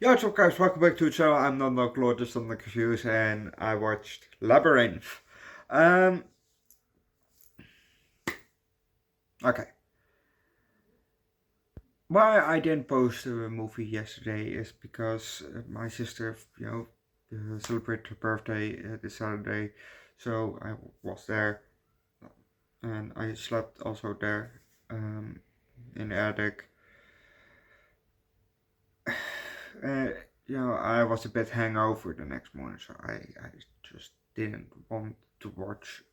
Yo, what's up guys, welcome back to the channel. I'm Underdog Eats Reviews and I watched Labyrinth. Okay. Why I didn't post a movie yesterday is because my sister, celebrated her birthday this Saturday. So I was there and I slept also there in the attic. I was a bit hangover the next morning, so I just didn't want to watch,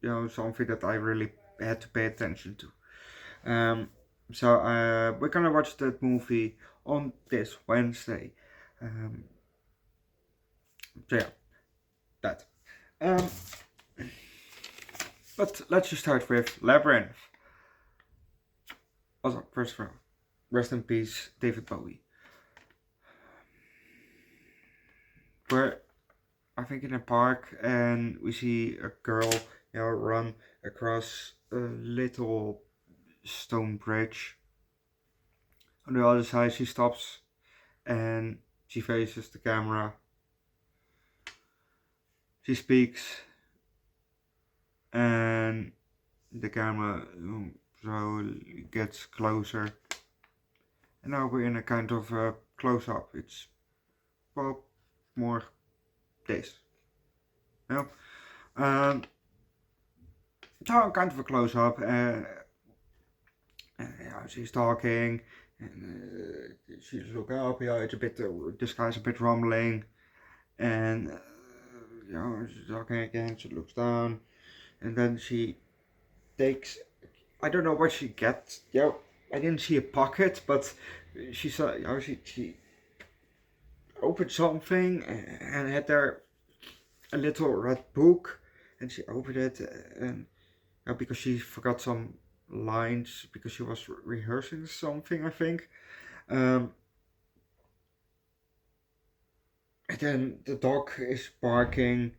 something that I really had to pay attention to. So we're gonna watch that movie on this Wednesday. Um, so yeah, that. Um, but let's just start with Labyrinth. Also, first of all, rest in peace, David Bowie. We're, I think, in a park, and we see a girl, run across a little stone bridge. On the other side, she stops and she faces the camera. She speaks, and the camera gets closer. And now we're in a kind of close-up. It's, well, more this. You know? So kind of a close-up. She's talking, and she's looking up. It's a bit. This guy's a bit rumbling, and she's talking again. She looks down, and then she takes. I don't know what she gets. I didn't see a pocket, but she saw. She opened something and had there a little red book, and she opened it, and because she forgot some lines because she was rehearsing something, I think. And then the dog is barking,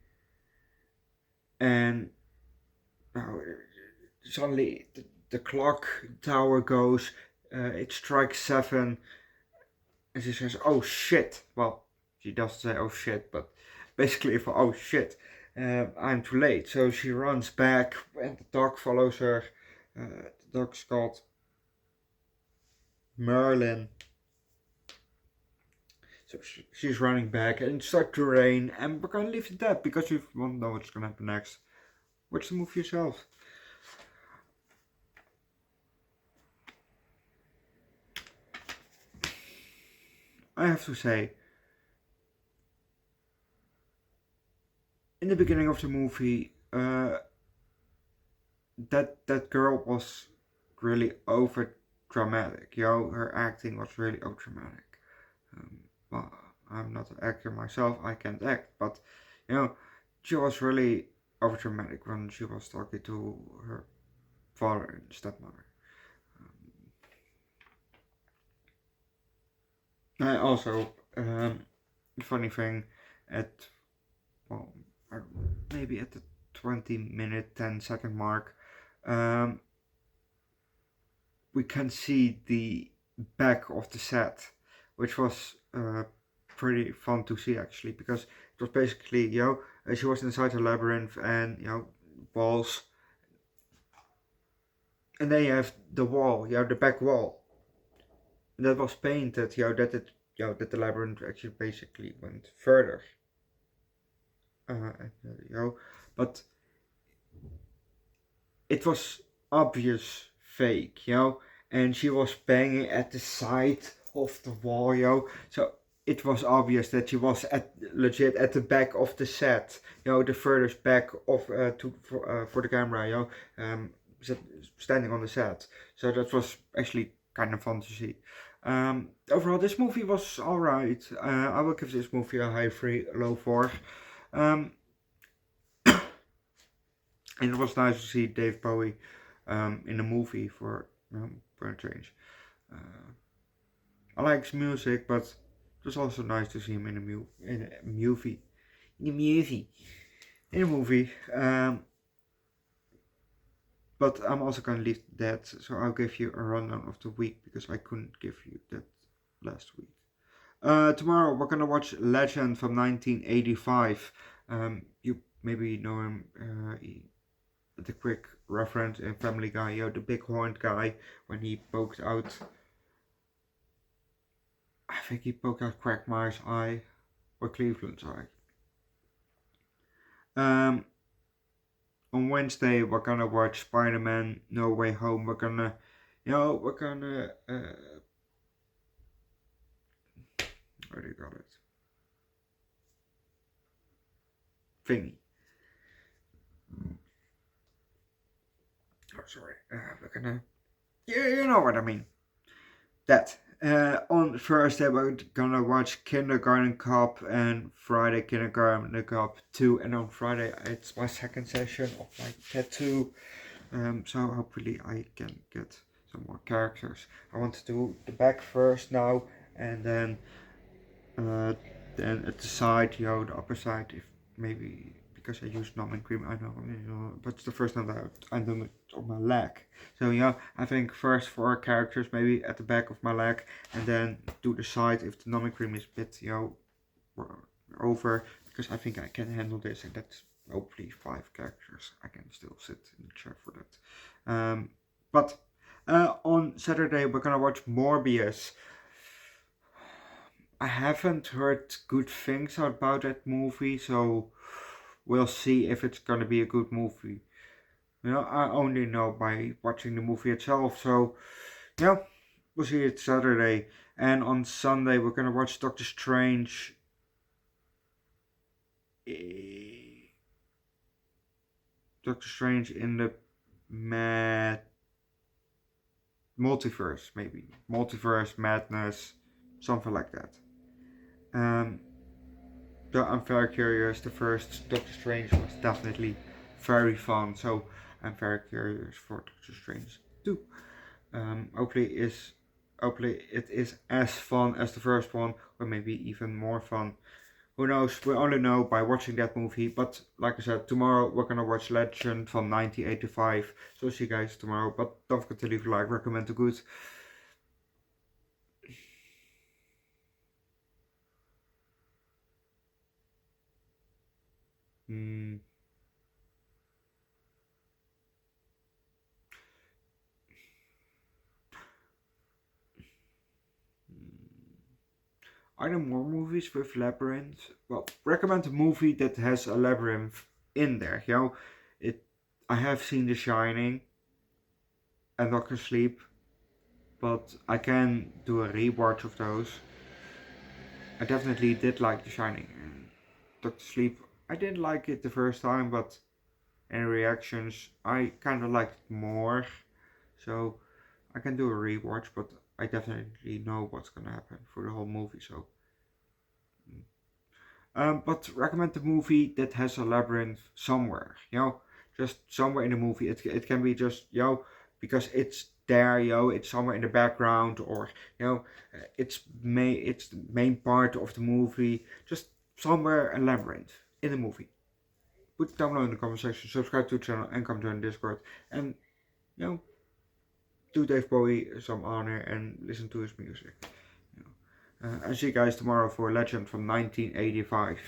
and suddenly the clock tower goes. It strikes 7, and she says, "Oh shit!" Well, she doesn't say "oh shit," but basically for "oh shit." I'm too late. So she runs back, and the dog follows her. The dog's called Merlin. So she's running back, and it starts to rain, and we're gonna leave it at that because you won't know what's gonna happen next. Watch the movie yourself. I have to say, in the beginning of the movie, that girl was really over dramatic. Her acting was really over dramatic. Well, I'm not an actor myself, I can't act, but she was really over dramatic when she was talking to her father and stepmother. I also, funny thing, at, well, maybe at the 20-minute, 10-second mark, we can see the back of the set, which was pretty fun to see actually, because it was basically, she was inside a labyrinth, and walls, and then you have the wall, the back wall, and that was painted, that the labyrinth actually basically went further. But it was obvious fake, and she was banging at the side of the wall, so it was obvious that she was legit at the back of the set, the furthest back of for the camera, standing on the set. So that was actually kind of fun to see. Overall, this movie was alright. I will give this movie a high 3, low 4. And it was nice to see Dave Bowie in a movie for a change. I like his music, but it was also nice to see him in a movie. But I'm also gonna leave that, so I'll give you a rundown of the week because I couldn't give you that last week. Tomorrow we're gonna watch Legend from 1985. You maybe know him. The quick reference in Family Guy, the big horned guy when he poked out. I think he poked out Quagmire's eye or Cleveland's eye. On Wednesday we're gonna watch Spider-Man No Way Home. We're gonna what do you call it? Thingy. Oh, sorry. We're gonna. Yeah, you know what I mean. That. On Thursday we're gonna watch Kindergarten Cop and Friday Kindergarten Cop 2, and on Friday it's my second session of my tattoo. So hopefully I can get some more characters. I want to do the back first now, and then at the side, the upper side, if maybe because I use numbing cream, I know, but it's the first time that I'm doing it on my leg. So I think first 4 characters maybe at the back of my leg, and then do the side if the numbing cream is a bit over, because I think I can handle this, and that's hopefully 5 characters. I can still sit in the chair for that. But on Saturday we're gonna watch Morbius. I haven't heard good things about that movie, so we'll see if it's gonna be a good movie. I only know by watching the movie itself, so we'll see it Saturday. And on Sunday we're gonna watch Doctor Strange. Doctor Strange in the multiverse, maybe. Multiverse Madness, something like that. I'm very curious. The first Doctor Strange was definitely very fun, so I'm very curious for Doctor Strange 2. Hopefully it is as fun as the first one, or maybe even more fun. Who knows? We only know by watching that movie. But like I said, tomorrow we're gonna watch Legend from 1985. So see you guys tomorrow. But don't forget to leave a like, recommend the good. Are there more movies with Labyrinth? Well, recommend a movie that has a labyrinth in there. I have seen The Shining and Doctor Sleep, but I can do a rewatch of those. I definitely did like The Shining and Doctor Sleep. I didn't like it the first time, but in reactions, I kind of liked it more. So I can do a rewatch, but I definitely know what's gonna happen for the whole movie. So, but recommend a movie that has a labyrinth somewhere. Just somewhere in the movie. It can be just because it's there. It's somewhere in the background, or it's the main part of the movie. Just somewhere a labyrinth in the movie. Put it down below in the comment section. Subscribe to the channel and come join Discord. And do Dave Bowie some honor and listen to his music. I'll see you guys tomorrow for Legend from 1985.